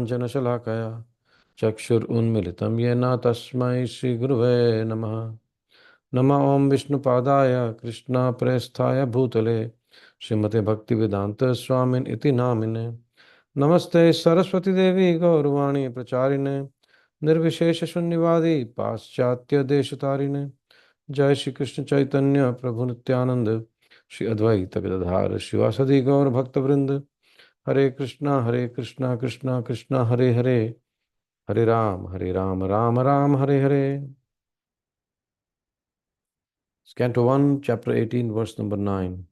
Janakayana Chakshur Unmilitam Yena Tasmai Shri Guruve Namaha. Nama Om Vishnu Padaya Krishna Presthaya Bhutale Srimate Bhaktivedanta Swamin Iti Namine. Namaste Saraswati Devi Gaurvani Pracharine Nirvishesha Shunyavadi Paschatya Deshatarine. Jai Shri Krishna Chaitanya Prabhu Nityananda Shri Advaita Gadadhara Shivasadi Gaur Bhakta Vrinda. Hare Krishna Krishna Krishna Hare Hare Hare Ram Ram Ram Hare Hare. Canto 1, Chapter 18, verse number 9.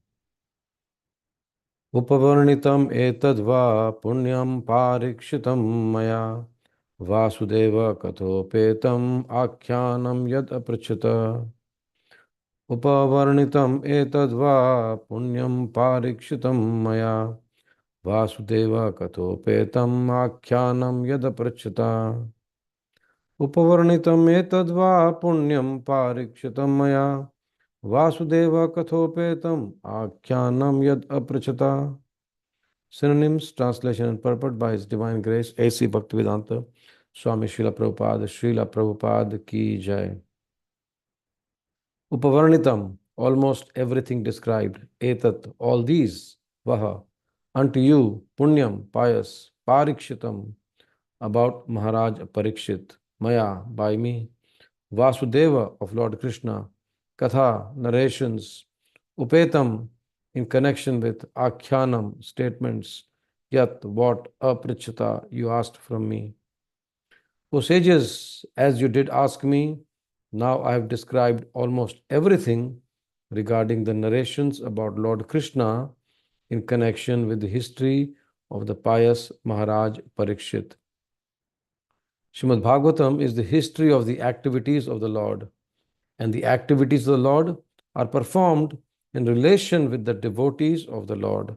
Upavarnitam etadva punyam parikshitam maya vasudeva kathopetam akyanam yad aprachata. Upavarnitam etadva punyam parikshitam maya vasudeva kathopetam akyanam yad aprachata. Upavarnitam etadva punyam parikshitam maya Vasudeva Kathopetam Akyanam Yad Aprachata. Synonyms, translation and purport by His Divine Grace A.C. Bhaktivedanta Swami Srila Prabhupada Ki Jai. Upavarnitam, almost everything described. Etat, all these. Vaha, unto you. Punyam, pious. Parikshitam, about Mahārāja Parīkṣit. Maya, by me. Vasudeva, of Lord Krishna. Katha, narrations. Upetam, in connection with Akyanam, statements. Yat, what, Aprachata, you asked from me. O sages, as you did ask me, now I have described almost everything regarding the narrations about Lord Krishna in connection with the history of the pious Mahārāja Parīkṣit. Srimad Bhāgavatam is the history of the activities of the Lord, and the activities of the Lord are performed in relation with the devotees of the Lord.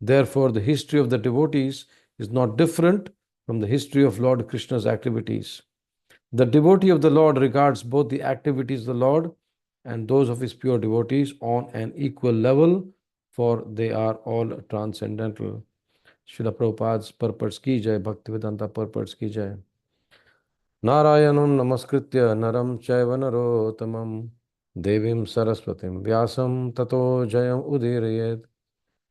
Therefore, the history of the devotees is not different from the history of Lord Krishna's activities. The devotee of the Lord regards both the activities of the Lord and those of his pure devotees on an equal level, for they are all transcendental. Srila Prabhupada's purports ki jai, Bhaktivedanta purports ki jai. Narayanam namaskritya naram chaiva narotamam devim saraswatim vyasam tato jayam udirayet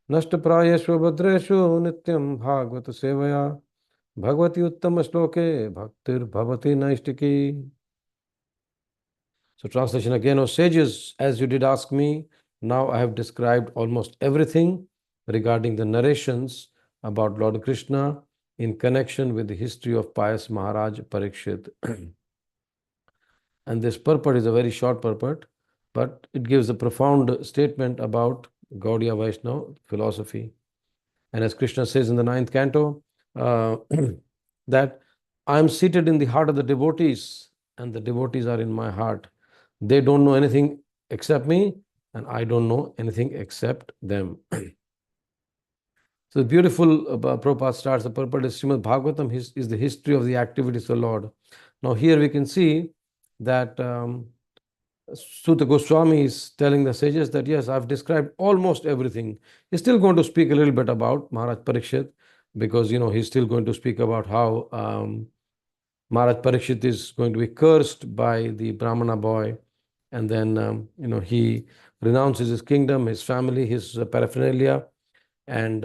nashtaprayeshu bhadreshu nityam bhagavata sevaya bhagavati uttama shloke bhaktir bhavati naishtiki. So translation again, O sages, as you did ask me, now I have described almost everything regarding the narrations about Lord Krishna in connection with the history of pious Mahārāja Parīkṣit. And this purport is a very short purport, but it gives a profound statement about Gaudiya Vaishnava philosophy. And as Krishna says in the 9th canto, that I am seated in the heart of the devotees, and the devotees are in my heart. They don't know anything except me, and I don't know anything except them. So the beautiful Prabhupada starts, the purport is Srimad Bhāgavatam is the history of the activities of the Lord. Now here we can see that Sutta Goswami is telling the sages that yes, I've described almost everything. He's still going to speak a little bit about Mahārāja Parīkṣit, because he's still going to speak about how Mahārāja Parīkṣit is going to be cursed by the Brāhmaṇa boy, and then he renounces his kingdom, his family, his paraphernalia, and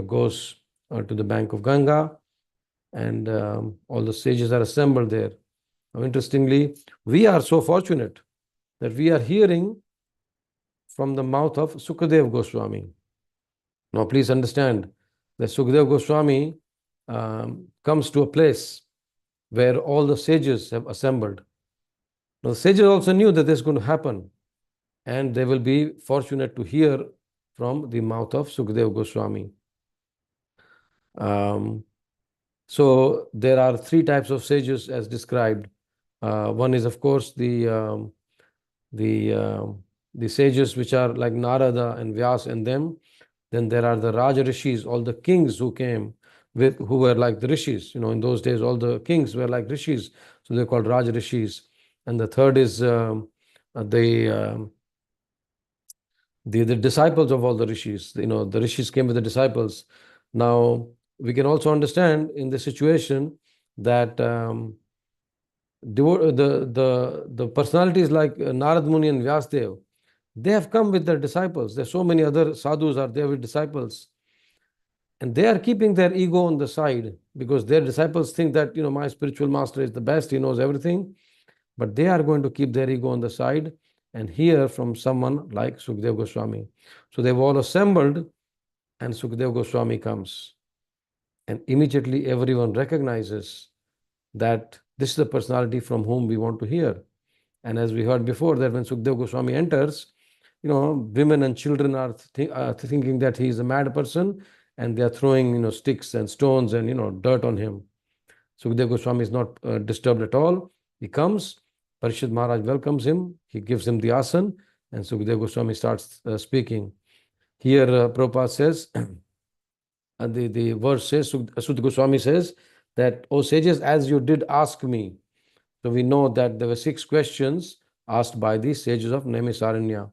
goes to the bank of Ganga, and all the sages are assembled there. Now, interestingly, we are so fortunate that we are hearing from the mouth of Sukadeva Goswami. Now, please understand that Sukadeva Goswami comes to a place where all the sages have assembled. Now, the sages also knew that this is going to happen, and they will be fortunate to hear from the mouth of Sukadeva Goswami. So there are three types of sages as described. One is, of course, the sages which are like Narada and Vyas and them. Then there are the Raja Rishis, all the kings who came who were like the Rishis. In those days, all the kings were like Rishis, so they're called Raja Rishis. And the third is the disciples of all the Rishis. The Rishis came with the disciples. Now, we can also understand in the situation that the personalities like Narad Muni and Vyasdev, they have come with their disciples. There's so many other sadhus are there with disciples. And they are keeping their ego on the side because their disciples think that, my spiritual master is the best, he knows everything. But they are going to keep their ego on the side and hear from someone like Sukadeva Goswami. So they've all assembled, and Sukadeva Goswami comes. And immediately everyone recognizes that this is the personality from whom we want to hear. And as we heard before, that when Sukadeva Goswami enters, women and children are thinking that he is a mad person, and they are throwing, sticks and stones and, dirt on him. Sukadeva Goswami is not disturbed at all. He comes, Parīkṣit Mahārāja welcomes him, he gives him the asan, and Sukadeva Goswami starts speaking. Here, Prabhupada says, and the verse says, Sukadeva Goswami says that, "O sages, as you did ask me." So we know that there were 6 questions asked by the sages of Naimisaranya.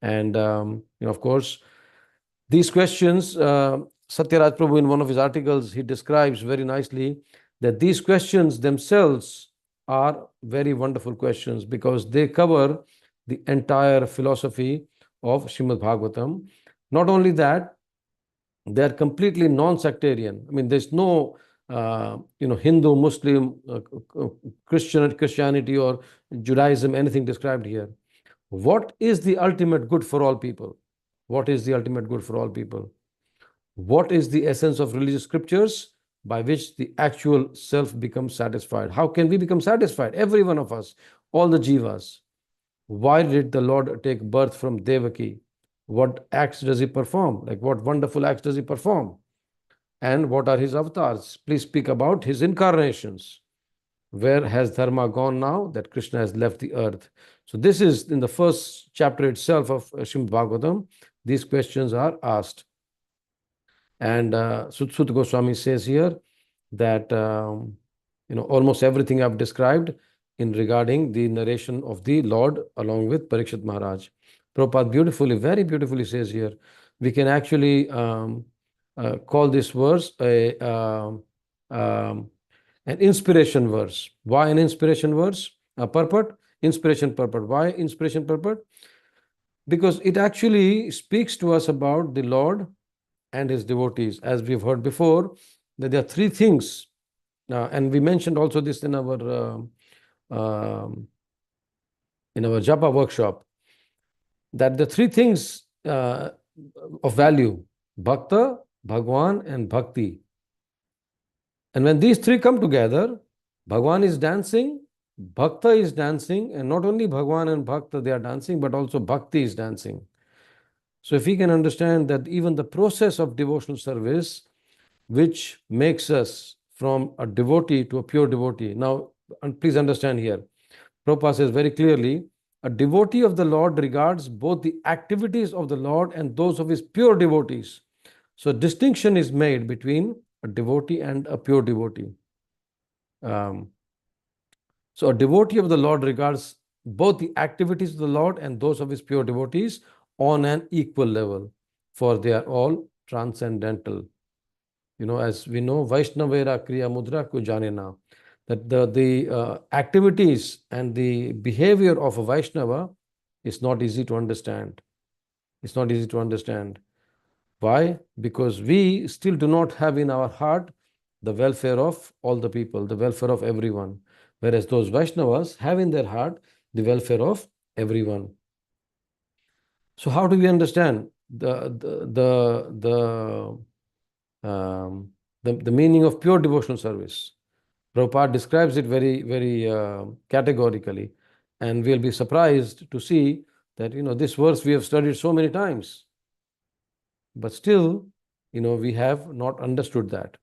And, of course, these questions, Satyaraj Prabhu in one of his articles, he describes very nicely that these questions themselves are very wonderful questions because they cover the entire philosophy of Srimad Bhagavatam. Not only that, they are completely non-sectarian. I mean, there's no Hindu, Muslim, Christianity or Judaism, anything described here. What is the ultimate good for all people? What is the ultimate good for all people? What is the essence of religious scriptures by which the actual self becomes satisfied? How can we become satisfied? Every one of us, all the jivas. Why did the Lord take birth from Devaki? What acts does he perform? Like what wonderful acts does he perform? And what are his avatars? Please speak about his incarnations. Where has Dharma gone now that Krishna has left the earth? So this is in the first chapter itself of Srimad Bhagavatam. These questions are asked. And Sutta Goswami says here that almost everything I've described in regarding the narration of the Lord along with Parīkṣit Maharaj. Prabhupada beautifully, very beautifully says here, we can actually call this verse an inspiration verse. Why an inspiration verse? A purport? Inspiration purport. Why inspiration purport? Because it actually speaks to us about the Lord and his devotees. As we've heard before, that there are 3 things, and we mentioned also this in our Japa workshop, that the 3 things of value: Bhakta, Bhagwan, and Bhakti. And when these 3 come together, Bhagwan is dancing, Bhakta is dancing, and not only Bhagwan and Bhakta they are dancing, but also Bhakti is dancing. So if we can understand that even the process of devotional service, which makes us from a devotee to a pure devotee. Now, please understand here, Prabhupada says very clearly, a devotee of the Lord regards both the activities of the Lord and those of his pure devotees. So distinction is made between a devotee and a pure devotee. So a devotee of the Lord regards both the activities of the Lord and those of his pure devotees on an equal level, for they are all transcendental. As we know, Vaishnavera Kriya Mudra Ko Janena, that the activities and the behavior of a Vaishnava is not easy to understand. It's not easy to understand. Why? Because we still do not have in our heart the welfare of all the people, the welfare of everyone. Whereas those Vaishnavas have in their heart the welfare of everyone. So how do we understand the meaning of pure devotional service? Prabhupada describes it very, very categorically, and we'll be surprised to see that this verse we have studied so many times, but still we have not understood that.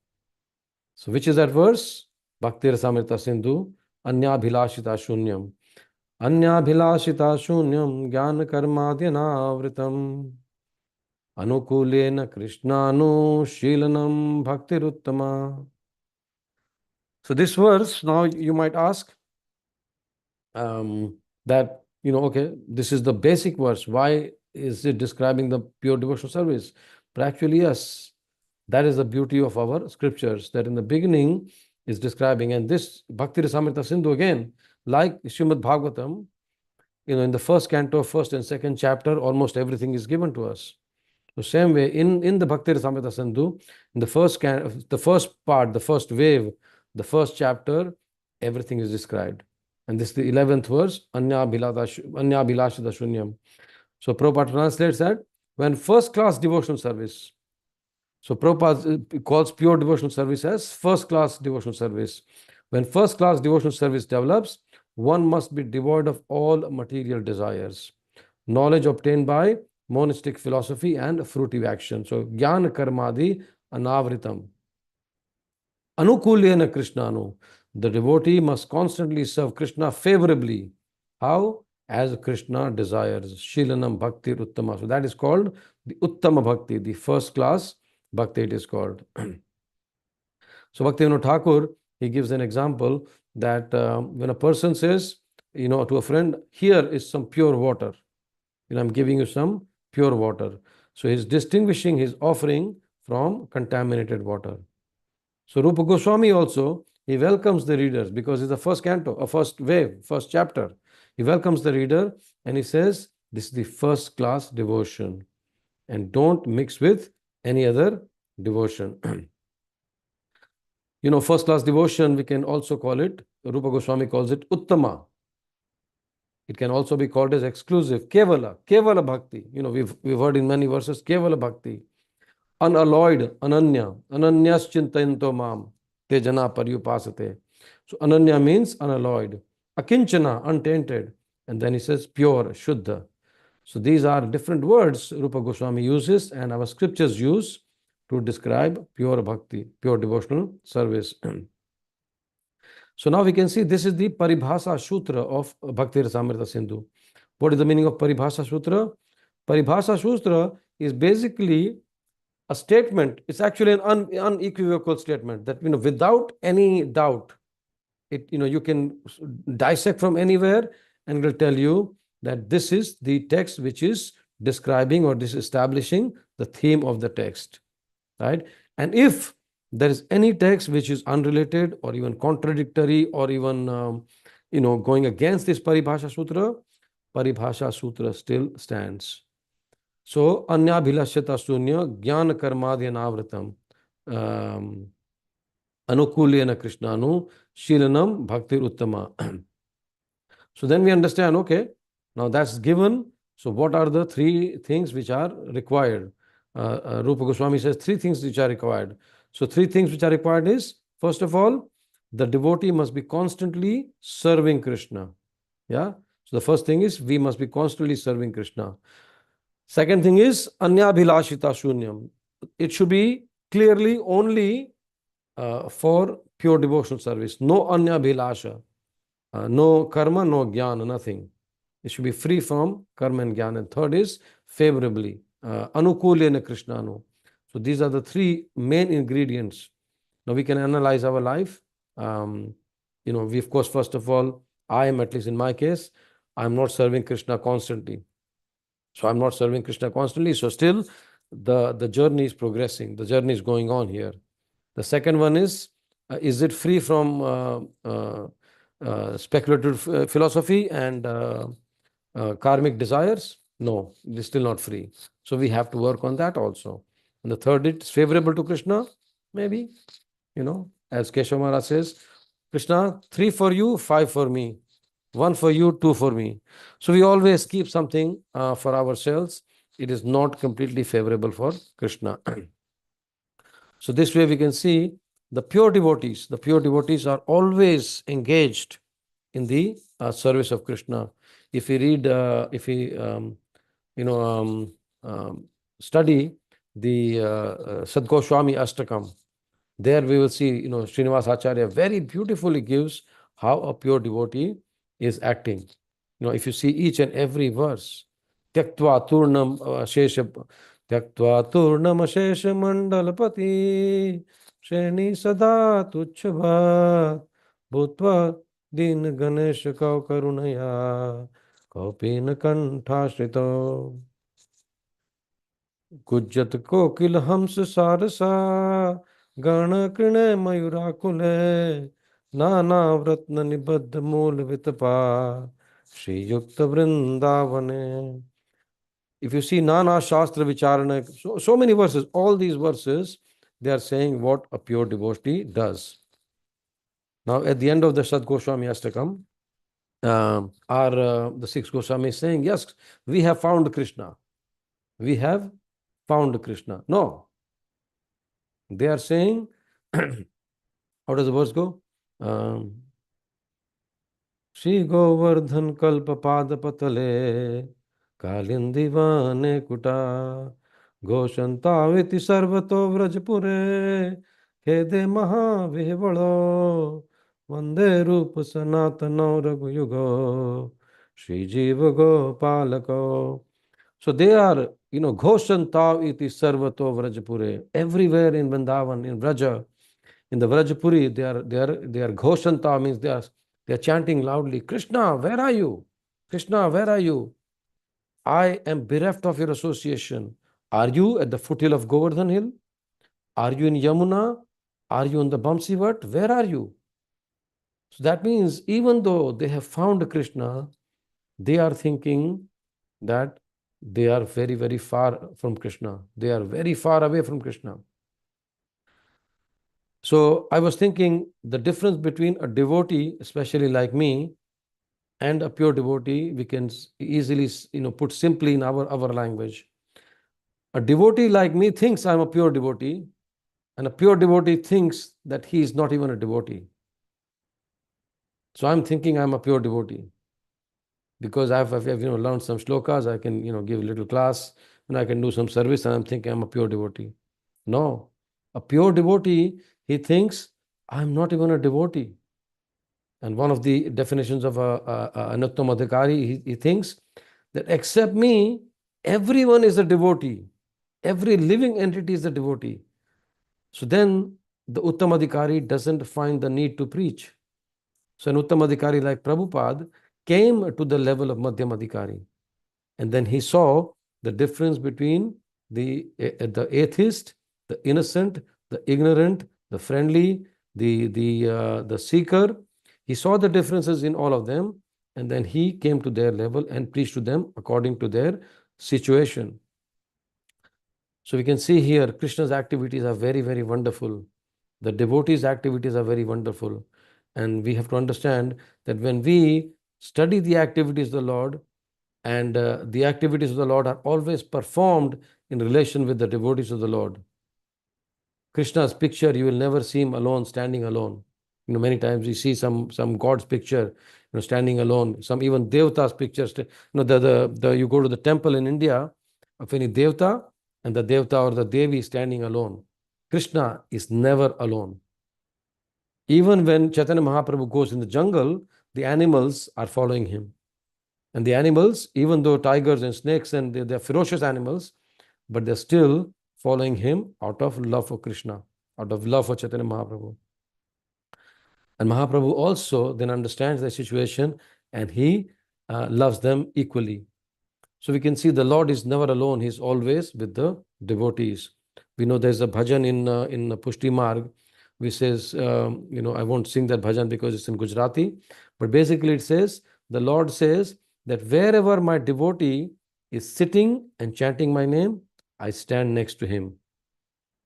So which is that verse? Bhakti Rasamrita Sindhu Anyabhilashita Shunyam Anyabhilashita Shunyam Jnana Karmadhyanaavritam Anukulena Krishnanu Shilanam Bhaktiruttama. So this verse, now you might ask that, okay, this is the basic verse. Why is it describing the pure devotional service? But actually, yes, That is the beauty of our scriptures, that in the beginning is describing, and this Bhakti Rasamrita Sindhu again, like Srimad Bhagavatam, in the first canto, first and second chapter, almost everything is given to us. So same way, in the Bhakti Rasamrita Sindhu, in the first part, the first wave, the first chapter, everything is described. And this is the 11th verse, Anya Bhilashita Shunyam. So Prabhupada translates that when first class devotional service. So Prabhupada calls pure devotional service as first class devotional service. When first class devotional service develops, one must be devoid of all material desires. Knowledge obtained by monastic philosophy and fruitive action. So Jnana Karmadi Anavritam. Anukulyena Krishnanu. The devotee must constantly serve Krishna favorably. How? As Krishna desires. Shilanam Bhakti Uttama. So that is called the Uttama Bhakti, the first class Bhakti it is called. So Bhaktivinoda Thakur, he gives an example that when a person says, to a friend, here is some pure water. I'm giving you some pure water. So he's distinguishing his offering from contaminated water. So Rupa Goswami also, he welcomes the readers because it's the first canto, a first wave, first chapter. He welcomes the reader and he says, this is the first class devotion and don't mix with any other devotion. First class devotion, we can also call it, Rupa Goswami calls it Uttama. It can also be called as exclusive, Kevala Bhakti. We've heard in many verses, Kevala Bhakti. Unalloyed, Ananya, Ananyas Chintayanto Mam, Te Jana Paryupasate. So Ananya means unalloyed. Akinchana, untainted. And then he says pure, Shuddha. So these are different words Rupa Goswami uses and our scriptures use to describe pure bhakti, pure devotional service. So now we can see this is the Paribhasa Sutra of Bhakti Rasamrita Sindhu. What is the meaning of Paribhasa Sutra? Paribhasa Sutra is basically a statement. It's actually an unequivocal statement that, without any doubt, you can dissect from anywhere and it will tell you that this is the text which is describing or establishing the theme of the text, right? And if there is any text which is unrelated or even contradictory or even going against this Paribhasha Sutra still stands. So Anya Bhilashyata Sunya Jnana Karmadhyanavritam Anukulyena Krishnanu Shilanam Bhaktir Uttama. So then we understand, okay, now that's given. So what are the three things which are required? Rupa Goswami says three things which are required. So three things which are required is, first of all, the devotee must be constantly serving Krishna. Yeah. So the first thing is we must be constantly serving Krishna. Second thing is Anya Bhilashita Shunyam. It should be clearly only for pure devotional service. No Anya Bhilasha. No karma, no jnana, nothing. It should be free from karma and jnana. And third is favorably. Anukulyena Krishnanu. So these are the three main ingredients. Now we can analyze our life. We of course, first of all, I am, at least in my case, I'm not serving Krishna constantly. So I'm not serving Krishna constantly. So still the journey is progressing. The journey is going on here. The second one is it free from speculative philosophy and karmic desires? No, it is still not free. So we have to work on that also. And the third, it's favorable to Krishna, maybe, as Keshav Maharaj says, Krishna, 3 for you, 5 for me, 1 for you, 2 for me. So we always keep something for ourselves. It is not completely favorable for Krishna. So this way we can see the pure devotees are always engaged in the service of Krishna. If we read, study the Sadgoswami Ashtakam, there we will see, Srinivas Acharya very beautifully gives how a pure devotee is acting. If you see each and every verse, Tyaktva Turnam Ashesha Mandalapati Shreni Sada Tuchhabhat Bhutva Din Ganesh Kau Karunaya Kaupina Kantha Shrito. Kujjat kokil hams sarasa, gana krine mayurakule, nana vratna nibaddha mool vitapa, Shri Yukta Vrindavane. If you see Nana Shastra Vicharana, so many verses, all these verses, they are saying what a pure devotee does. Now, at the end of the Sad Goswami Astakam, the sixth Goswami is saying, yes, we have found Krishna. We have found Krishna. No, they are saying, how does the verse go? Shri Govardhan Kalpa Pada Patale Kalindivane Kuta Goshantaviti Sarvato Vrajapure Kede Mahavihvalo Vande Rupa Sanatana Raghuyugo Shri Jiva Gopalako. So they are, Ghoshantav iti Sarvato Vrajapure. Everywhere in Vrindavan, in Vraja, in the Vrajapuri, they are Ghoshanta, means they are chanting loudly, Krishna, where are you? Krishna, where are you? I am bereft of your association. Are you at the foothill of Govardhan Hill? Are you in Yamuna? Are you in the Bamsivat? Where are you? So that means even though they have found Krishna, they are thinking that they are very, very far from Krishna. They are very far away from Krishna. So I was thinking the difference between a devotee, especially like me, and a pure devotee, we can easily, put simply in our language. A devotee like me thinks I'm a pure devotee, and a pure devotee thinks that he is not even a devotee. So I'm thinking I'm a pure devotee because I've learned some shlokas. I can give a little class, and I can do some service, and I'm thinking I'm a pure devotee. No, a pure devotee, he thinks I'm not even a devotee. And one of the definitions of an Uttam Adhikari, he thinks that except me, everyone is a devotee. Every living entity is a devotee. So then the Uttam Adhikari doesn't find the need to preach. So an Uttam Adhikari like Prabhupada came to the level of Madhyam Adhikari. And then he saw the difference between the atheist, the innocent, the ignorant, the friendly, the seeker. He saw the differences in all of them, and then he came to their level and preached to them according to their situation. So we can see here Krishna's activities are very, very wonderful. The devotees' activities are very wonderful. And we have to understand that when we study the activities of the Lord, and the activities of the Lord are always performed in relation with the devotees of the Lord. Krishna's picture, you will never see him alone, standing alone. Many times we see some God's picture, standing alone. Some even Devta's pictures. You go to the temple in India of any Devta, and the Devta or the Devi standing alone. Krishna is never alone. Even when Chaitanya Mahaprabhu goes in the jungle, the animals are following him. And the animals, even though tigers and snakes, and they're ferocious animals, but they're still following him out of love for Krishna, out of love for Chaitanya Mahaprabhu. And Mahaprabhu also then understands the situation, and he loves them equally. So we can see the Lord is never alone. He's always with the devotees. We know there's a bhajan in Pushti Marg, which says, I won't sing that bhajan because it's in Gujarati, but basically it says, the Lord says that wherever my devotee is sitting and chanting my name, I stand next to him.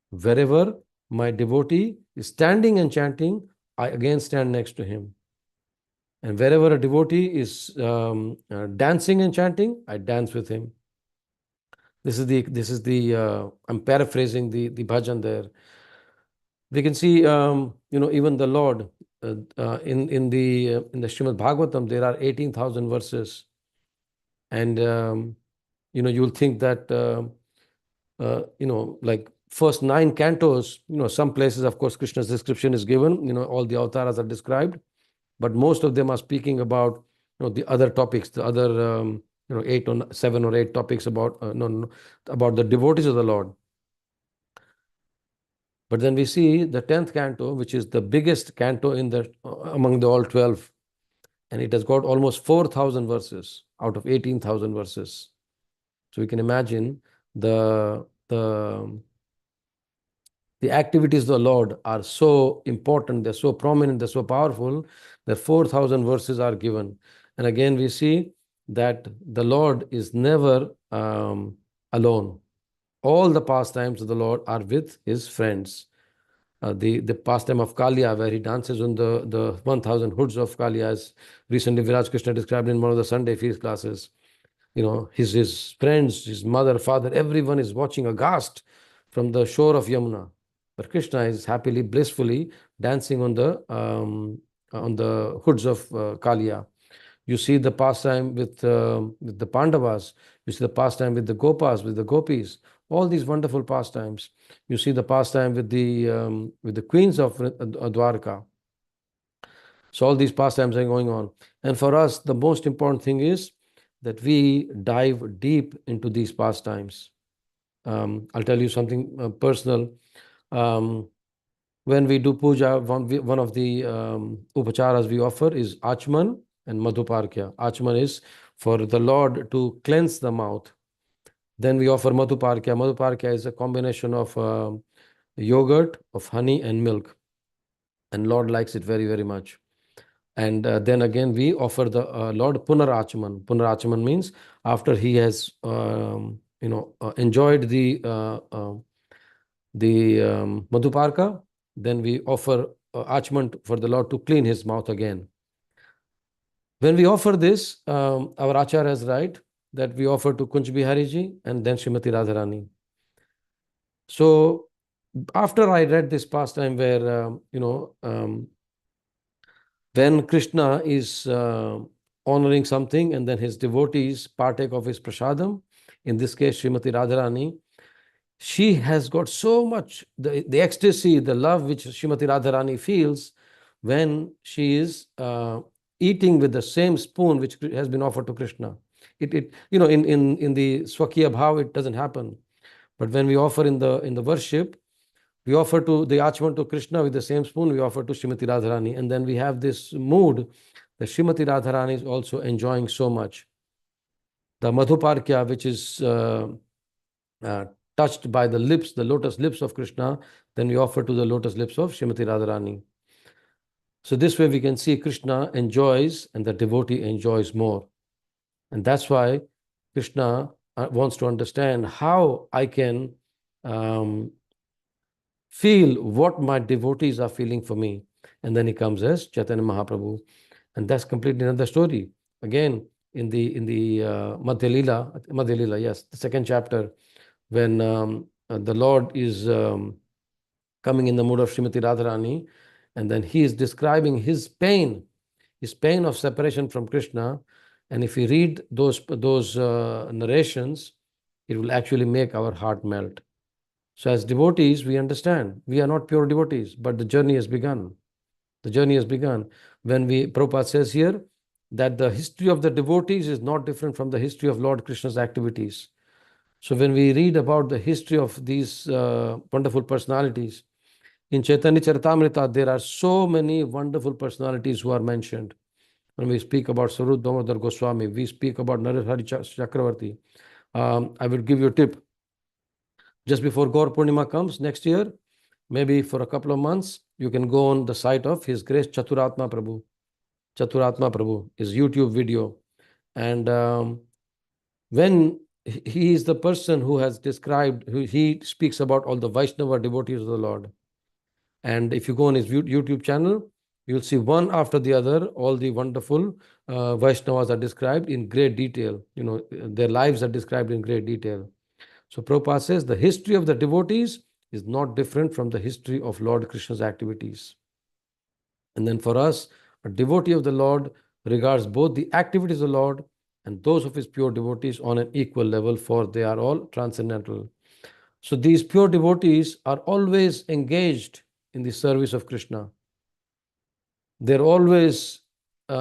Wherever my devotee is standing and chanting, I again stand next to him. And wherever a devotee is dancing and chanting, I dance with him. This is the I'm paraphrasing the bhajan there. We can see even the Lord in the Srimad Bhagavatam there are 18,000 verses, and you'll think that like first 9 cantos, some places of course Krishna's description is given, all the avatars are described, but most of them are speaking about the other topics, the other 8 or 7 or 8 topics about about the devotees of the Lord. But then we see the 10th canto, which is the biggest canto among the all 12, and it has got almost 4,000 verses out of 18,000 verses. So we can imagine the the activities of the Lord are so important, they're so prominent, they're so powerful, that 4,000 verses are given. And again, we see that the Lord is never alone. All the pastimes of the Lord are with his friends. The pastime of Kalia, where he dances on the 1,000 hoods of Kalia, as recently Viraj Krishna described in one of the Sunday feast classes. His friends, his mother, father, everyone is watching aghast from the shore of Yamuna. But Krishna is happily, blissfully dancing on the hoods of Kalia. You see the pastime with the Pandavas. You see the pastime with the Gopas, with the Gopis. All these wonderful pastimes. You see the pastime with the queens of Dwarka. So all these pastimes are going on. And for us, the most important thing is that we dive deep into these pastimes. I'll tell you something personal. When we do puja, one of the upacharas we offer is Achman and Madhuparkya. Achman is for the Lord to cleanse the mouth. Then we offer Madhuparkya. Madhuparkya is a combination of yogurt, of honey and milk. And Lord likes it very, very much. And then again, we offer the Lord Punarachman. Punarachman means after he has, enjoyed the Madhuparka, then we offer Achman for the Lord to clean his mouth again. When we offer this, our Acharya is right that we offer to Kunj Bihariji and then Srimati Radharani. So after I read this pastime where, when Krishna is honoring something and then his devotees partake of his prasadam, in this case Srimati Radharani, she has got so much, the ecstasy, the love which Srimati Radharani feels when she is eating with the same spoon which has been offered to Krishna. In the Swakiya Bhav, it doesn't happen. But when we offer in the worship, we offer to the Achman to Krishna with the same spoon, we offer to Srimati Radharani. And then we have this mood that Srimati Radharani is also enjoying so much. The Madhuparkya, which is touched by the lips, the lotus lips of Krishna, then we offer to the lotus lips of Srimati Radharani. So this way we can see Krishna enjoys and the devotee enjoys more. And that's why Krishna wants to understand how I can feel what my devotees are feeling for me. And then he comes as Chaitanya Mahaprabhu. And that's completely another story. Again, in the Madhya Lila, yes, the second chapter, when the Lord is coming in the mood of Srimati Radharani, and then he is describing his pain of separation from Krishna. And if we read those narrations, it will actually make our heart melt. So as devotees, we understand we are not pure devotees, but the journey has begun. The journey has begun. When Prabhupada says here that the history of the devotees is not different from the history of Lord Krishna's activities. So when we read about the history of these wonderful personalities, in Chaitanya Charitamrita, there are so many wonderful personalities who are mentioned. When we speak about Sarup Damodar Goswami, we speak about Narahari Chakravarti. I will give you a tip. Just before Gaur Purnima comes next year, maybe for a couple of months, you can go on the site of His Grace Chaturatma Prabhu. Chaturatma Prabhu, his YouTube video. And when he is the person who has described, he speaks about all the Vaishnava devotees of the Lord. And if you go on his YouTube channel, you'll see one after the other, all the wonderful Vaishnavas are described in great detail. Their lives are described in great detail. So Prabhupada says the history of the devotees is not different from the history of Lord Krishna's activities. And then for us, a devotee of the Lord regards both the activities of the Lord and those of his pure devotees on an equal level, for they are all transcendental. So these pure devotees are always engaged in the service of Krishna. They're always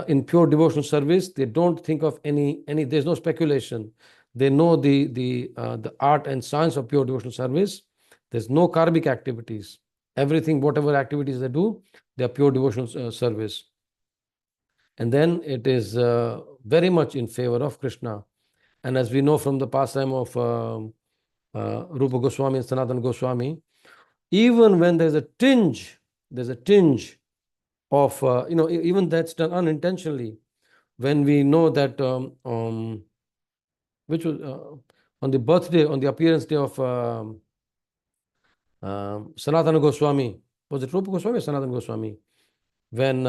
in pure devotional service. They don't think of any. There's no speculation. They know the art and science of pure devotional service. There's no karmic activities. Everything, whatever activities they do, they are pure devotional service. And then it is very much in favor of Krishna. And as we know from the pastime of Rupa Goswami and Sanatana Goswami, even when there's a tinge of, even that's done unintentionally, when we know that, which was on the appearance day of Sanatana Goswami, was it Rupa Goswami or Sanatana Goswami? When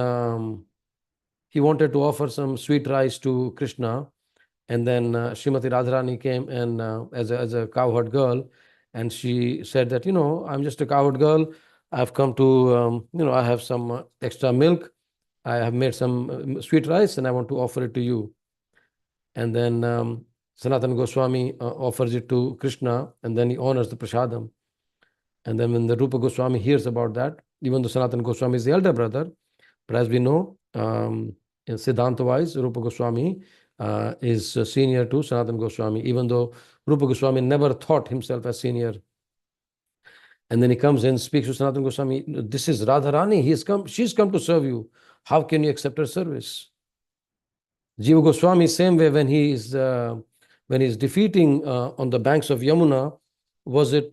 he wanted to offer some sweet rice to Krishna, and then Srimati Radharani came and as a cowherd girl, and she said that, I'm just a cowherd girl. I've come to, I have some extra milk. I have made some sweet rice and I want to offer it to you. And then Sanatana Goswami offers it to Krishna, and then he honors the prasadam. And then when the Rupa Goswami hears about that, even though Sanatana Goswami is the elder brother, but as we know, in Siddhanta-wise, Rupa Goswami is senior to Sanatana Goswami, even though Rupa Goswami never thought himself as senior. And then he comes and speaks to Sanatana Goswami, this is Radharani, she's come to serve you. How can you accept her service? Jiva Goswami, same way, when he's defeating on the banks of Yamuna, was it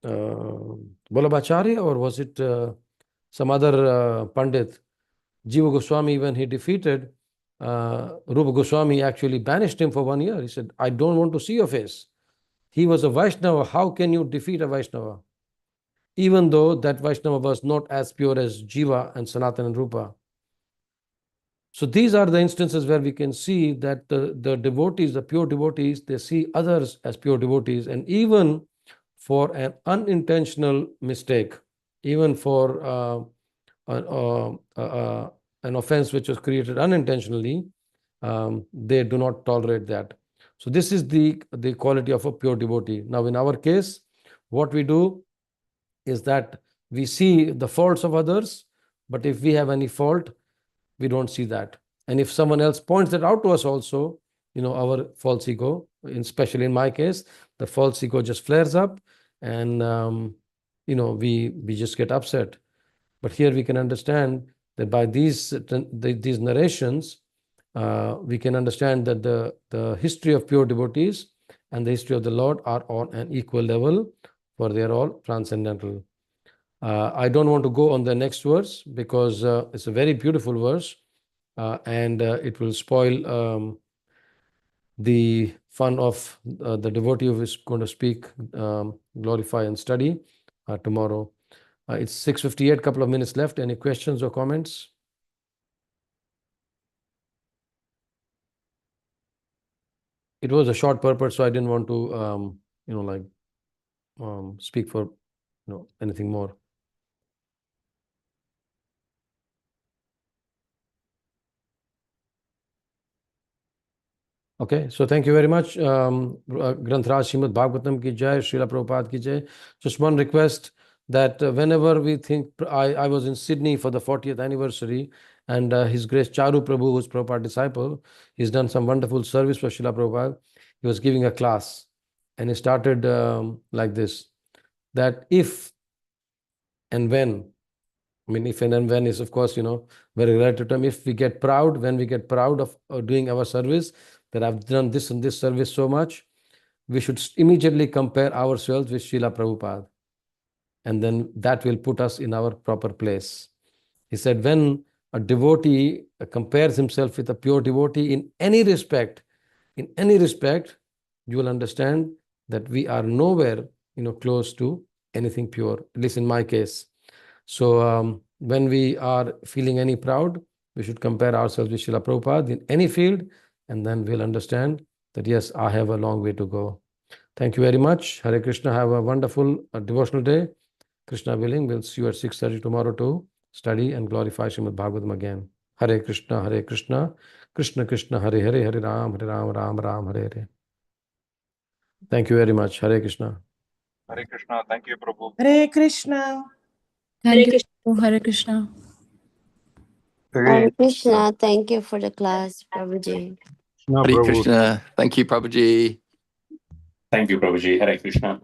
Vallabhacharya or was it some other Pandit? Jiva Goswami, when he defeated Rupa Goswami, actually banished him for 1 year. He said, I don't want to see your face. He was a Vaishnava. How can you defeat a Vaishnava? Even though that Vaishnava was not as pure as Jiva and Sanatana and Rupa. So these are the instances where we can see that the devotees, the pure devotees, they see others as pure devotees. And even for an unintentional mistake, even for an offense which was created unintentionally, they do not tolerate that. So this is the quality of a pure devotee. Now in our case, what we do is that we see the faults of others, but if we have any fault, we don't see that. And if someone else points that out to us also, our false ego, especially in my case, the false ego just flares up, and we just get upset. But here we can understand that by these narrations, we can understand that the history of pure devotees and the history of the Lord are on an equal level, for they are all transcendental. I don't want to go on the next verse because it's a very beautiful verse, and it will spoil the fun of the devotee who is going to speak, glorify and study tomorrow. It's 6:58, couple of minutes left. Any questions or comments? It was a short purport, so I didn't want to, speak for, anything more. Okay, so thank you very much. Granthraj Srimad Bhagavatam ki jai, Srila Prabhupada ki jai. Just one request that whenever we think, I was in Sydney for the 40th anniversary, and His Grace Charu Prabhu, who's Prabhupada disciple, he's done some wonderful service for Srila Prabhupada. He was giving a class, and he started like this, that if and when, if and when is, of course, very relative term. If we get proud, when we get proud of doing our service, that I've done this and this service so much, we should immediately compare ourselves with Srila Prabhupada. And then that will put us in our proper place. He said, when a devotee compares himself with a pure devotee in any respect, you will understand that we are nowhere, close to anything pure, at least in my case. So when we are feeling any proud, we should compare ourselves with Srila Prabhupada in any field, and then we'll understand that, yes, I have a long way to go. Thank you very much. Hare Krishna. Have a wonderful devotional day. Krishna willing, we'll see you at 6:30 tomorrow to study and glorify Srimad Bhagavatam again. Hare Krishna, Krishna Krishna, Hare Hare, Hare Ram, Ram Ram, Hare Hare. Thank you very much. Hare Krishna. Hare Krishna. Thank you, Prabhu. Hare Krishna. Thank you, Hare Krishna. Hare Krishna. Thank you for the class, Prabhuji. Hare Krishna. Thank you, Prabhuji. Thank you, Prabhuji. Hare Krishna.